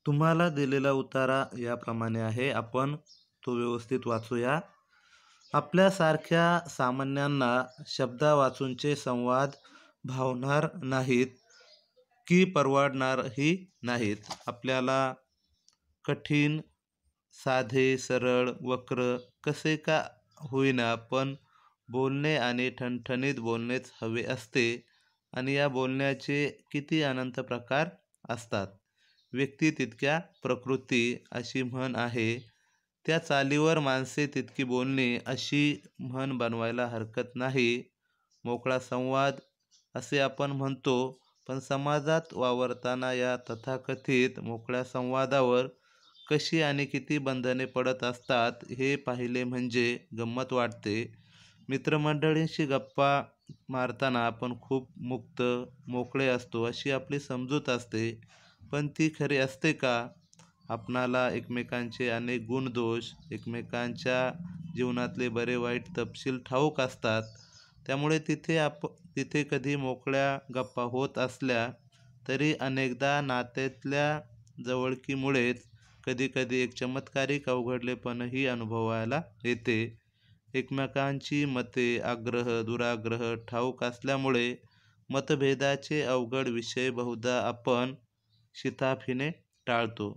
तुम्हाला दिलेला उतारा याप्रमाणे आहे. आपण तो व्यवस्थित वाचूया. आपल्यासारख्या सामान्यांना शब्दावाचूंचे संवाद भावणार नाहीत की परवडणारही नाहीत. आपल्याला कठीण, साधे, सरळ, वक्र कसे का होईना पण बोलणे आणि ठणठणीत बोलणेच हवे असते आणि या बोलण्याचे किती अनंत प्रकार असतात. व्यक्ती तितक्या प्रकृती अशी म्हण आहे. त्या चालीवर माणसे तितकी बोलणी अशी म्हण बनवायला हरकत नाही. मोकळा संवाद असे आपण म्हणतो, पण समाजात वावरताना या तथाकथित मोकळ्या संवादावर कशी आणि किती बंधने पडत असतात हे पाहिले म्हणजे गंमत वाटते. मित्रमंडळींशी गप्पा मारताना आपण खूप मुक्त, मोकळे असतो अशी आपली समजूत असते. पण ती खरी असते का? आपणाला एकमेकांचे अनेक गुणदोष, एकमेकांच्या जीवनातले बरे वाईट तपशील ठाऊक असतात. त्यामुळे तिथे कधी मोकळ्या गप्पा होत असल्या तरी अनेकदा नात्यातल्या जवळकीमुळेच कधीकधी एक चमत्कारिक अवघडलेपणही अनुभवायला येते. एकमेकांची मते, आग्रह, दुराग्रह ठाऊक असल्यामुळे मतभेदाचे अवघड विषय बहुधा आपण शिताफीने टाळतो.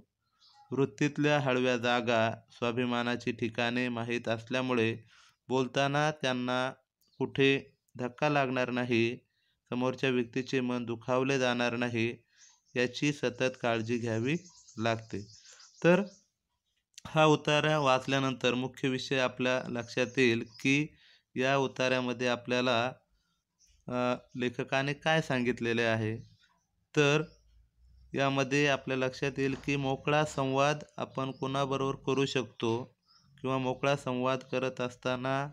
वृत्तीतल्या हळव्या जागा, स्वाभिमानाची ठिकाणे माहीत असल्यामुळे बोलताना त्यांना कुठे धक्का लागणार नाही, समोरच्या व्यक्तीचे मन दुखावले जाणार नाही याची सतत काळजी घ्यावी लागते. तर हा उतारा वाचल्यानंतर मुख्य विषय आपल्या लक्षात येईल की या उतार्यामध्ये आपल्याला लेखकाने काय सांगितलेले आहे. तर यामध्ये आपल्या लक्षात येईल की मोकळा संवाद आपण कोणाबरोबर करू शकतो किंवा मोकळा संवाद करत असताना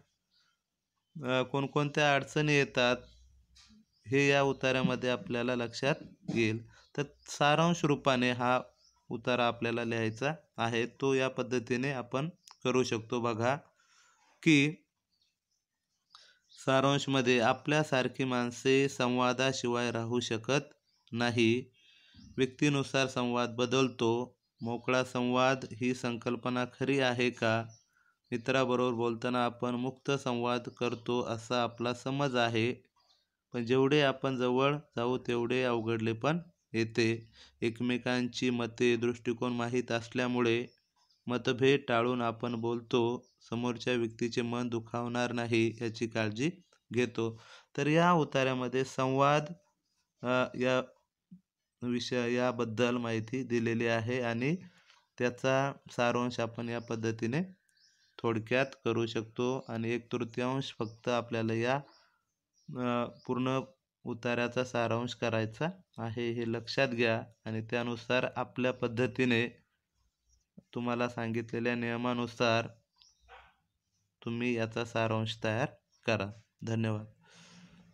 कोणकोणत्या अडचणी येतात हे या उतार्यामध्ये आपल्याला लक्षात येईल. तर सारांश रूपाने हा उतारा आपल्याला लिहायचा आहे. तो या पद्धतीने आपण करू शकतो. बघा की सारांशमध्ये आपल्यासारखी माणसे संवादाशिवाय राहू शकत नाही. व्यक्तीनुसार संवाद बदलतो. मोकळा संवाद ही संकल्पना खरी आहे का? मित्राबरोबर बोलताना आपण मुक्त संवाद करतो असा आपला समज आहे. पण जेवढे आपण जवळ जाऊ तेवढे अवघडले पण येते. एकमेकांची मते, दृष्टिकोन माहीत असल्यामुळे मतभेद टाळून आपण बोलतो. समोरच्या व्यक्तीचे मन दुखावणार नाही याची काळजी घेतो. तर या उतार्यामध्ये संवाद या याबद्दल माहिती दिलेली आहे आणि त्याचा सारांश आपण या पद्धतीने थोडक्यात करू शकतो आणि 1/3 फक्त आपल्याला या पूर्ण उतार्याचा सारांश करायचा आहे हे लक्षात घ्या आणि त्यानुसार आपल्या पद्धतीने तुम्हाला सांगितलेल्या नियमानुसार तुम्ही याचा सारांश तयार करा. धन्यवाद.